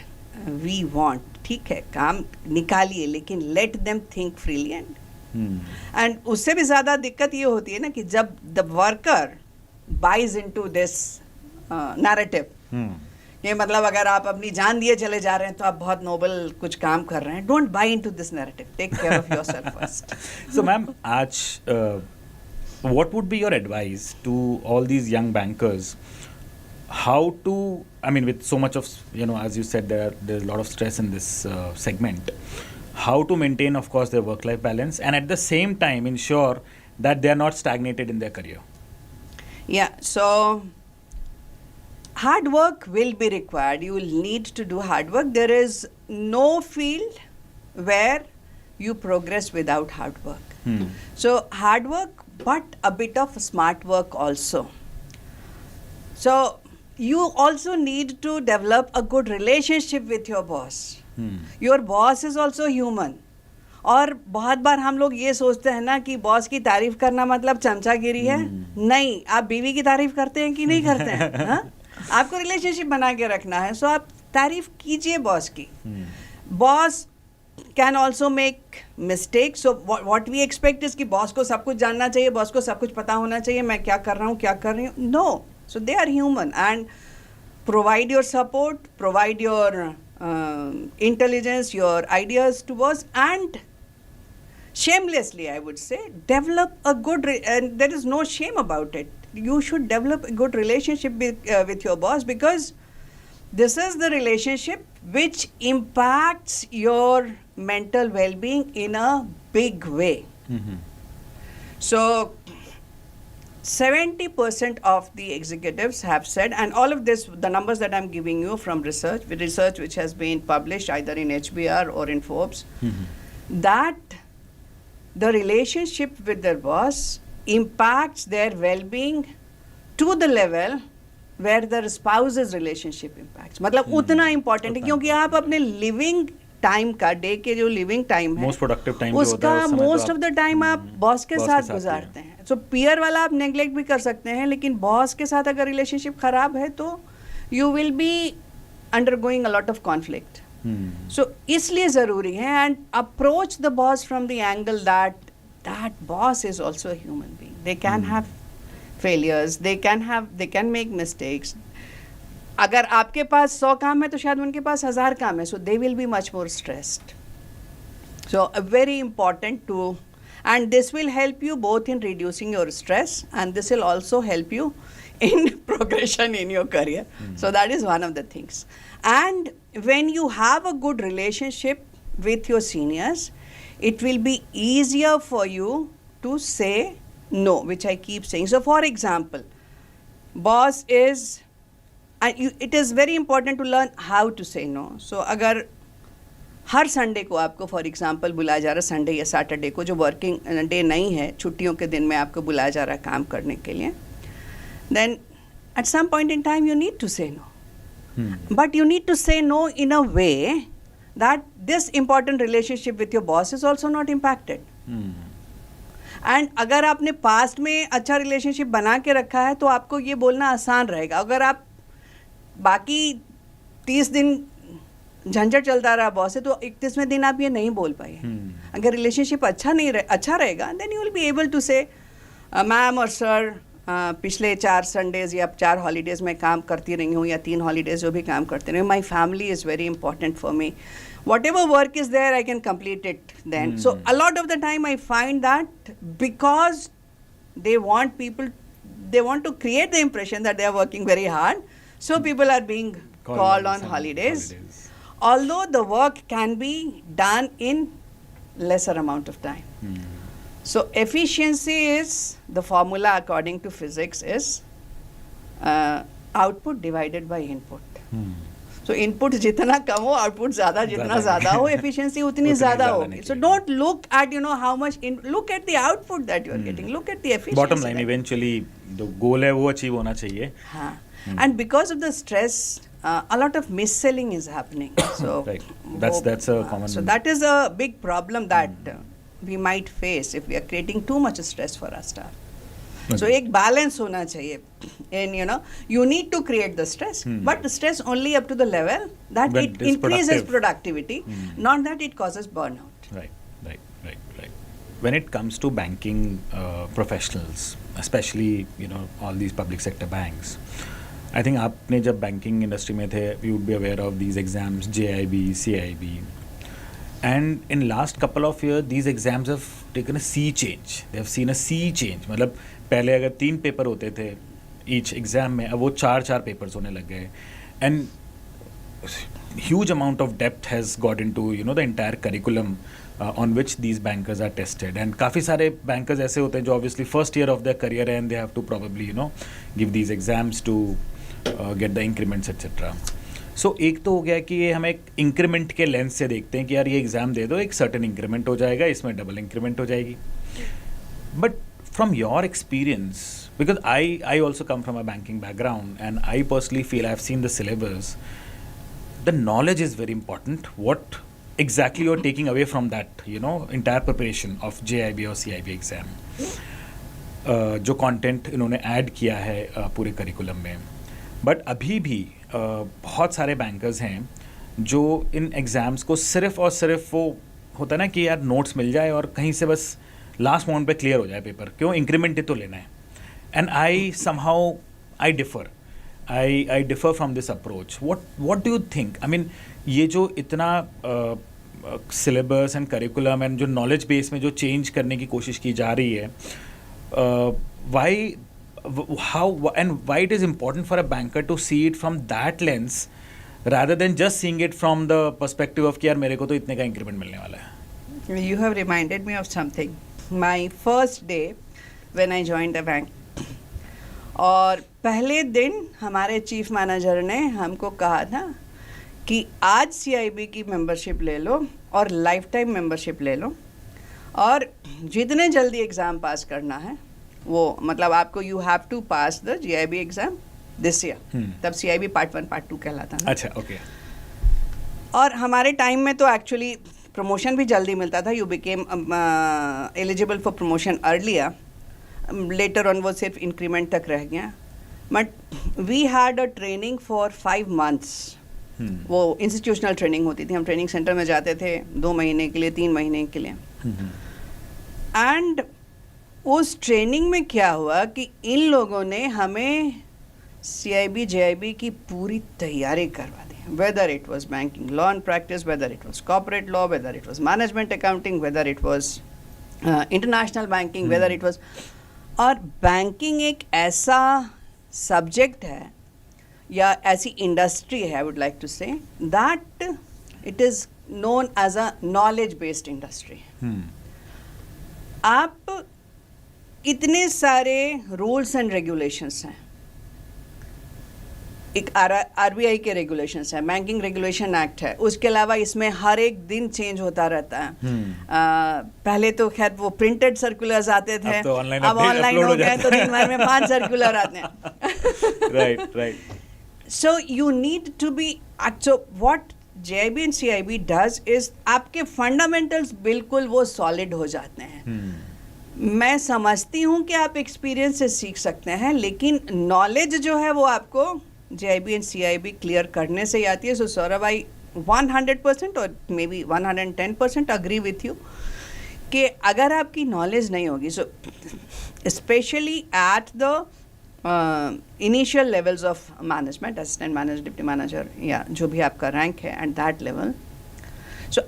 S2: we want. ठीक है, काम निकालिए, लेकिन let them think freely. And उससे भी ज़्यादा दिक्कत ये होती है ना कि जब the worker buys into this narrative ये मतलब अगर आप अपनी जान दिए चले जा रहे हैं तो आप बहुत नोबल कुछ काम कर रहे हैं. Don't buy into this narrative. Take care of yourself first.
S1: So, ma'am, आज what would be your advice to all these young bankers? How to, I mean, with so much of, as you said, there's a lot of stress in this segment. How to maintain, of course, their work-life balance and at the same time ensure that they are not stagnated in their career?
S2: Yeah, so hard work will be required. You will need to do hard work. There is no field where you progress without hard work. So hard work, but a bit of smart work also. So you also need to develop a good relationship with your boss. Your boss is also human. और बहुत बार हम लोग ये सोचते हैं ना कि boss की तारीफ करना मतलब चमचागिरी है. नहीं, आप बीवी की तारीफ करते हैं कि नहीं करते हैं? हाँ? आपको रिलेशनशिप बना के रखना है. सो आप तारीफ कीजिए बॉस की. Boss can also make mistake. So what we expect is कि बॉस को सब कुछ जानना चाहिए, बॉस को सब कुछ पता होना चाहिए, मैं क्या कर रहा हूँ, क्या कर रही हूँ. No. So they are human and provide your support, provide your intelligence, your ideas to boss, and shamelessly, I would say, develop a good, and there is no shame about it. You should develop a good relationship with your boss, because this is the relationship which impacts your mental well-being in a big way. So 70% of the executives have said, and all of this, the numbers that I'm giving you from research which has been published either in HBR or in Forbes, that the relationship with their boss impacts their well-being to the level where their spouse's relationship impacts. मतलब उतना important है, क्योंकि आप अपने living time का, day के जो living time है,
S1: मोस्ट प्रोडक्टिव टाइम
S2: उसका मोस्ट ऑफ द टाइम आप बॉस के साथ गुजारते हैं. सो पीयर वाला आप नेग्लेक्ट भी कर सकते हैं, लेकिन बॉस के साथ अगर रिलेशनशिप खराब है तो you will be undergoing a lot of conflict. So इसलिए ज़रूरी है, and approach the boss from the angle that boss is also a human being. They can have failures, they can make mistakes. अगर आपके पास 100 काम है तो शायद उनके पास 1000 काम है. So they will be much more stressed. So very important to, and this will help you both in reducing your stress, and this will also help you in progression in your career. So that is one of the things. And when you have a good relationship with your seniors, it will be easier for you to say no, which I keep saying. So for example, boss is, it is very important to learn how to say no. So अगर हर Sunday को आपको for example बुलाया जा रहा है, Sunday या Saturday को जो वर्किंग डे नहीं है, छुट्टियों के दिन में आपको बुलाया जा रहा है काम करने के लिए, then at some point in time you need to say no. But you need to say no in a way that this important relationship with your boss is also not impacted. And अगर आपने past में अच्छा relationship बना के रखा है तो आपको ये बोलना आसान रहेगा. अगर आप बाकी 30 दिन झंझट चलता रहा बॉस से, तो 31वें दिन आप ये नहीं बोल पाए. अगर रिलेशनशिप अच्छा रहेगा, then you will be able to say ma'am और सर, पिछले 4 संडेज या 4 हॉलीडेज में काम करती रही हूँ, या 3 हॉलीडेज जो भी काम करते रही हूँ, my family is very important for me. whatever work is there, I can complete it then. So a lot of the time I find that because they want to create the impression that they are working very hard, so people are being called on holidays. Although the work can be done in lesser amount of time. So efficiency is, the formula according to physics is output divided by input. So input जितना कम हो, output ज़्यादा, जितना ज़्यादा हो, efficiency उतनी ज़्यादा होगी. So don't look at how much, look at the output that you are getting. Look at the efficiency.
S1: Bottom line, eventually the goal है वो achieve होना चाहिए.
S2: हाँ. And because of the stress, a lot of mis-selling is happening. So
S1: right. That's a common.
S2: So that is a big problem that we might face if we are creating too much stress for our staff. So एक balance होना चाहिए. And you need to create the stress, but the stress only up to the level that it increases productivity, not that it causes burnout.
S1: Right. When it comes to banking professionals, especially all these public sector banks, I think आपने जब banking industry में थे you would be aware of these exams JIB, CIB, and in last couple of years these exams have taken a sea change. They have seen a sea change. मतलब पहले अगर 3 paper होते थे each exam में, अब वो 4 papers होने लग गए, and huge amount of depth has got into the entire curriculum on which these bankers are tested. And काफ़ी सारे bankers ऐसे होते हैं जो obviously first year of their career है and they have to probably give these exams to get the increments etc. सो एक तो हो गया कि ये हम एक इंक्रीमेंट के लेंस से देखते हैं कि यार ये एग्ज़ाम दे दो, एक सर्टेन इंक्रीमेंट हो जाएगा, इसमें डबल इंक्रीमेंट हो जाएगी. But from your experience, because I also come from a banking background and I personally feel I have seen the syllabus, the knowledge is very important. What exactly you're taking away from that entire preparation of JIB or CIB exam, जो content इन्होंने add किया है पूरे curriculum में. But अभी भी बहुत सारे बैंकर्स हैं जो इन एग्ज़ाम्स को सिर्फ और सिर्फ वो होता है ना कि यार नोट्स मिल जाए और कहीं से बस लास्ट मोमेंट पे क्लियर हो जाए पेपर, क्यों, इंक्रीमेंट ही तो लेना है. And I somehow I differ from this approach. What do you think? I mean ये जो इतना सिलेबस एंड करिकुलम एंड जो नॉलेज बेस में जो चेंज करने की कोशिश की जा रही है, how and why it is important for a banker to see it from that lens rather than just seeing it from the perspective of कि यार मेरे को तो इतने का इंक्रीमेंट मिलने वाला है.
S2: You have reminded me of something. My first day when I joined the bank, और पहले दिन हमारे चीफ मैनेजर ने हमको कहा था कि आज CIB की मेंबरशिप ले लो और लाइफ टाइम मेंबरशिप ले लो, और जितने जल्दी एग्ज़ाम पास करना है वो, मतलब आपको you have to pass the JIB exam this year. तब CIB पार्ट 1 पार्ट 2 कहलाता था.
S1: अच्छा, ओके.
S2: और हमारे टाइम में तो एक्चुअली प्रमोशन भी जल्दी मिलता था. You became eligible for promotion earlier. Later on वो सिर्फ इंक्रीमेंट तक रह गया. But we had a training for 5 months. वो इंस्टीट्यूशनल ट्रेनिंग होती थी. हम ट्रेनिंग सेंटर में जाते थे 2 महीने के लिए, 3 महीने के लिए. एंड उस ट्रेनिंग में क्या हुआ कि इन लोगों ने हमें CIB JIB की पूरी तैयारी करवा दी. Whether it was banking law and practice, whether it was corporate law, whether it was management accounting, whether it was international banking, whether it was. और बैंकिंग एक ऐसा सब्जेक्ट है या ऐसी इंडस्ट्री है, I would like to say that it is known as a knowledge based industry. आप इतने सारे रूल्स एंड रेगुलेशंस हैं. एक RBI के रेगुलेशंस हैं, बैंकिंग रेगुलेशन एक्ट है, उसके अलावा इसमें हर एक दिन चेंज होता रहता है. पहले तो खैर वो प्रिंटेड सर्कुलर्स आते थे, अब ऑनलाइन हो गए तो दिन भर में 5 सर्कुलर आते हैं.
S1: Right.
S2: So you need to be, so what JIB and CIB does is आपके fundamentals बिल्कुल वो solid हो जाते हैं. मैं समझती हूँ कि आप एक्सपीरियंस से सीख सकते हैं, लेकिन नॉलेज जो है वो आपको JIB and CIB क्लियर करने से ही आती है. सो सौरभ, आई 100% और may be 110% agree with you कि अगर आपकी नॉलेज नहीं होगी, so specially at the initial levels of management, assistant manager, deputy manager, या जो भी आपका रैंक है एट दैट लेवल, सो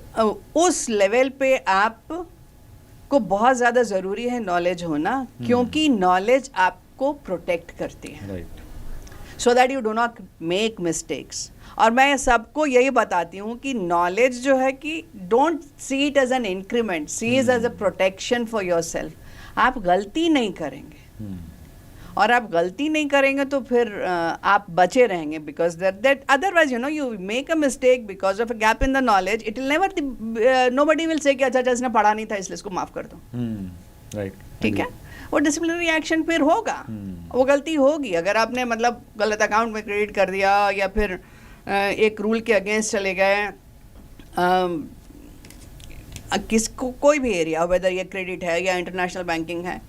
S2: उस लेवल पे आप को बहुत ज़्यादा ज़रूरी है नॉलेज होना, क्योंकि नॉलेज आपको प्रोटेक्ट करती है, so that you do not make mistakes. और मैं सबको यही बताती हूँ कि नॉलेज जो है कि don't see it as an increment, see it as a protection for yourself. आप गलती नहीं करेंगे, और आप गलती नहीं करेंगे तो फिर आप बचे रहेंगे, because that otherwise you make a mistake because of a gap in the knowledge, it will never, nobody will say कि अच्छा इसने पढ़ा नहीं था इसलिए इसको माफ कर दो.
S1: राइट,
S2: ठीक है. वो डिसिप्लिनरी एक्शन फिर होगा, वो गलती होगी. अगर आपने मतलब गलत अकाउंट में क्रेडिट कर दिया या फिर एक रूल के अगेंस्ट चले गए, किसको कोई भी एरिया, वेदर ये क्रेडिट है या इंटरनेशनल बैंकिंग है,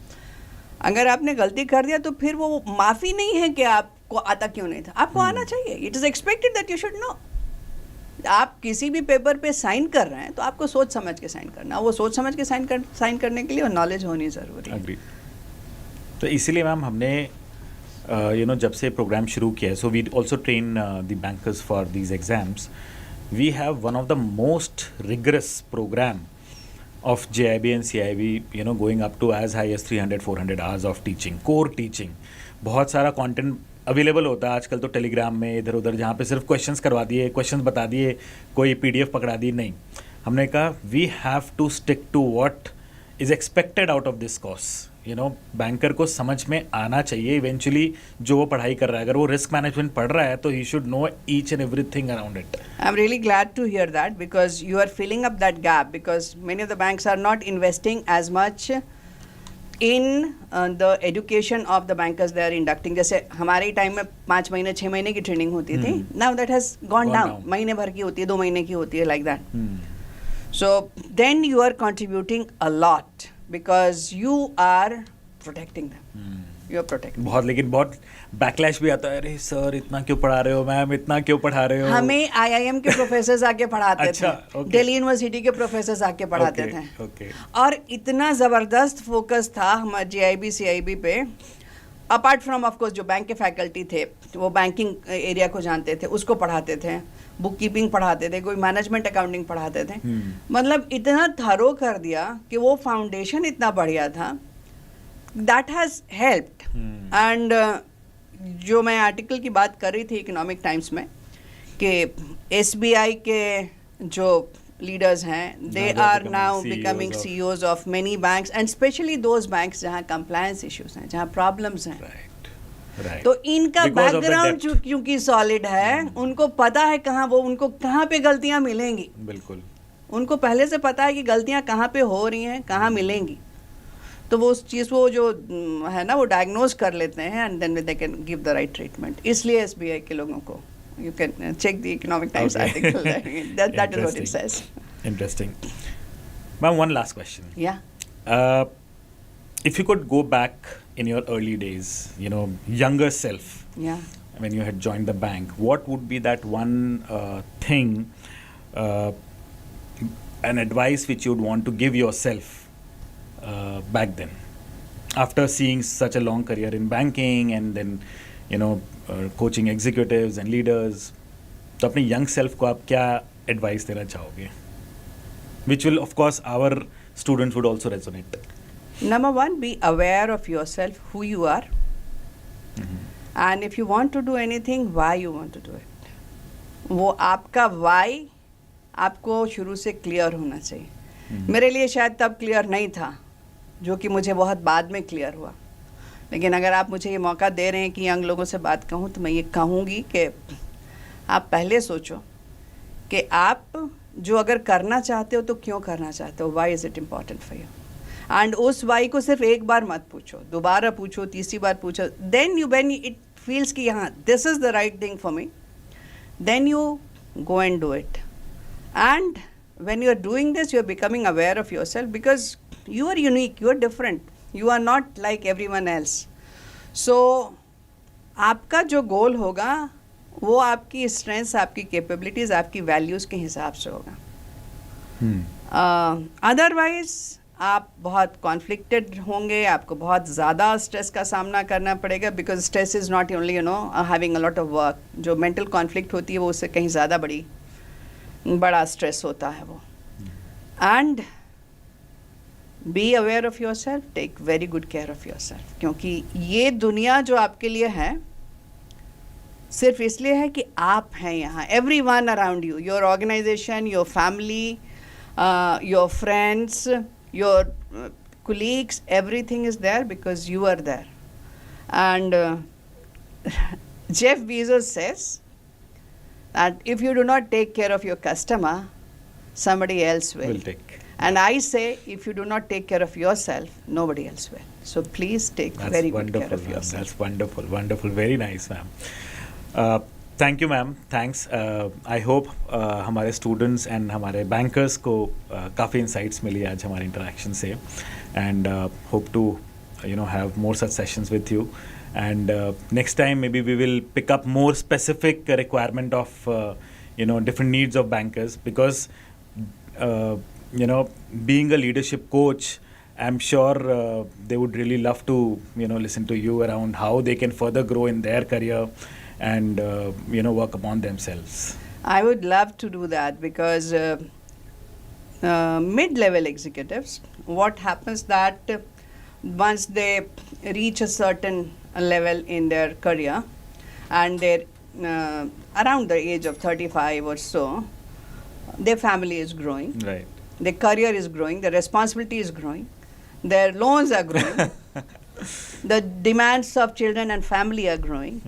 S2: अगर आपने गलती कर दिया तो फिर वो माफ़ी नहीं है कि आपको आता क्यों नहीं था, आपको आना चाहिए. It is expected that you should know. आप किसी भी पेपर पे साइन कर रहे हैं तो आपको सोच समझ के साइन करना, वो सोच समझ के साइन करने के लिए नॉलेज होनी ज़रूरी है.
S1: तो इसीलिए मैम हमने जब से प्रोग्राम शुरू किया है, so we also train the bankers for these exams. We have one of the most rigorous program of JIB and CIB, going up to as high as 300-400 hours of teaching, core teaching. बहुत सारा content available होता है आजकल तो Telegram में इधर उधर, जहाँ पे सिर्फ क्वेश्चंस करवा दिए, क्वेश्चंस बता दिए, कोई PDF पकड़ा दी. नहीं, हमने कहा we have to stick to what is expected out of this course. Banker को समझ में आना चाहिए इवेंचुअली जो वो पढ़ाई कर रहा है. अगर वो रिस्क मैनेजमेंट पढ़ रहा है तो he should know each and everything around it.
S2: I'm really glad to hear that because you are filling up that gap because many of the banks are not investing as much in the education of the bankers they are inducting. जैसे हमारे time में 5 महीने 6 महीने की training होती थी. Now that has gone down. महीने भर की होती है, 2 महीने की होती है, like that. So then you are contributing a lot because you are protecting them. You are protecting.
S1: लेकिन बहुत बैकलैश भी आता है. अरे सर इतना क्यों पढ़ा रहे हो, मैम इतना क्यों पढ़ा रहे हो.
S2: हमें IIM के प्रोफेसर्स आके पढ़ाते थे.
S1: okay.
S2: दिल्ली यूनिवर्सिटी के प्रोफेसर्स आके पढ़ाते थे.
S1: okay.
S2: और इतना ज़बरदस्त फोकस था हमारे JIB CIB पे. अपार्ट फ्रॉम ऑफ कोर्स जो बैंक के फैकल्टी थे वो बैंकिंग एरिया को जानते थे, उसको पढ़ाते थे, बुक कीपिंग पढ़ाते थे, कोई मैनेजमेंट अकाउंटिंग पढ़ाते थे. मतलब इतना थरो कर दिया कि वो फाउंडेशन इतना बढ़िया था. That has helped. एंड जो मैं आर्टिकल की बात कर रही थी इकोनॉमिक टाइम्स में कि SBI के जो लीडर्स हैं they are now becoming CEOs of many banks and specially those banks जहाँ कंप्लायंस इश्यूज हैं, जहाँ प्रॉब्लम्स हैं.
S1: Right.
S2: तो इनका बैकग्राउंड क्योंकि सॉलिड है, उनको पता है उनको कहाँ पे गलतियाँ मिलेंगी.
S1: बिल्कुल
S2: उनको पहले से पता है कि गलतियाँ कहाँ पे हो रही हैं, कहाँ मिलेंगी. तो वो उस चीज़ वो जो है ना वो डायग्नोज कर लेते हैं and then they can give the right treatment. इसलिए SBI के लोगों को you can check the Economic Times article. That is what it says.
S1: Interesting. Ma'am, one last question.
S2: Yeah.
S1: If you could go back in your early days, younger self,
S2: Yeah.
S1: when you had joined the bank, what would be that one thing, an advice which you would want to give yourself back then, after seeing such a long career in banking and then, coaching executives and leaders? तो अपने young self को आप क्या advice देना चाहोगे? Which will, of course, our students would also resonate.
S2: Number one, be aware of yourself, who you are. And if you want to do anything, why you want to do it. वो आपका why आपको शुरू से clear होना चाहिए. मेरे लिए शायद तब clear नहीं था, जो कि मुझे बहुत बाद में clear हुआ. लेकिन अगर आप मुझे ये मौका दे रहे हैं कि यंग लोगों से बात कहूँ तो मैं ये कहूँगी कि आप पहले सोचो कि आप जो अगर करना चाहते हो तो क्यों करना चाहते हो. Why is it important for you. And उस वाई को सिर्फ एक बार मत पूछो, दोबारा पूछो, तीसरी बार पूछो. Then you when it feels कि हाँ this is the right thing for me, then you go and do it. And when you are doing this you are becoming aware of yourself because you are unique, you are different, you are not like everyone else. So आपका जो गोल होगा वो आपकी strengths, आपकी capabilities, आपकी values के हिसाब से होगा. अदरवाइज आप बहुत कॉन्फ्लिक्टेड होंगे, आपको बहुत ज़्यादा स्ट्रेस का सामना करना पड़ेगा because stress is not only having a lot of work. जो मेंटल कॉन्फ्लिक्ट होती है वो उससे कहीं ज़्यादा बड़ा स्ट्रेस होता है वो. And be aware of yourself, take very good care of yourself. क्योंकि ये दुनिया जो आपके लिए है सिर्फ इसलिए है कि आप हैं यहाँ. Everyone around you, your organisation, your family, your friends, your colleagues, everything is there because you are there. And Jeff Bezos says that if you do not take care of your customer, somebody else will.
S1: Take.
S2: And I say, if you do not take care of yourself, nobody else will. So please take very good care of yourself.
S1: That's wonderful, wonderful. Very nice, ma'am. Thank you, ma'am. Thanks. I hope हमारे students and हमारे bankers को काफ़ी insights मिली आज हमारे interaction से, and hope to have more such sessions with you. And next time maybe we will pick up more specific requirement of different needs of bankers, because being a leadership coach I'm sure they would really love to, listen to you around how they can further grow in their career and, work upon themselves.
S2: I would love to do that because mid-level executives, what happens that once they reach a certain level in their career and they're around the age of 35 or so, their family is growing,
S1: Right.
S2: their career is growing, their responsibility is growing, their loans are growing, the demands of children and family are growing.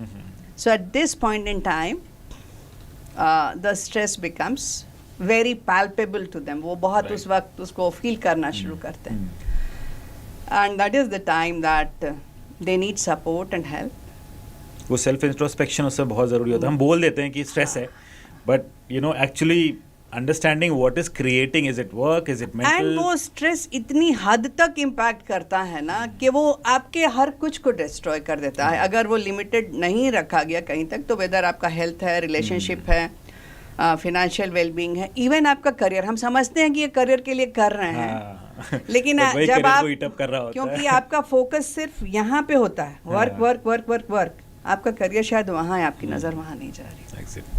S2: So at this point in time, the stress becomes very palpable to them. वो बहुत
S1: Right.
S2: उस वक्त उसको feel करना शुरू करते हैं. And that is the time that they need support and help.
S1: वो सेल्फ इंट्रोस्पेक्शन उससे बहुत ज़रूरी होता है. हम बोल देते हैं कि स्ट्रेस है, but actually understanding what is creating, is it work, is it
S2: and
S1: mental.
S2: वो स्ट्रेस इतनी हद तक इम्पैक्ट करता है ना कि वो आपके हर कुछ को डिस्ट्रॉय कर देता है. अगर वो लिमिटेड नहीं रखा गया कहीं तक, तो वेदर आपका हेल्थ है, रिलेशनशिप है, फिनेंशियल वेलबींग है, इवन आपका करियर. हम समझते हैं कि ये करियर के लिए कर रहे हैं, लेकिन जब आप, क्योंकि आपका फोकस सिर्फ यहाँ पे होता है, work work work work work, आपका करियर शायद वहाँ है, आपकी नज़र वहाँ नहीं जा रही.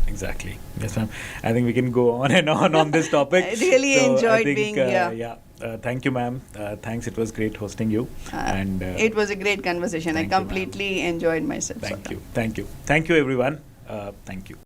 S1: Exactly. Yes, ma'am. I think we can go on and on this topic.
S2: I really enjoyed being here.
S1: Yeah. Thank you, ma'am. Thanks. It was great hosting you. And
S2: it was a great conversation. I completely enjoyed myself.
S1: Thank you. Thank you. Thank you, everyone. Thank you.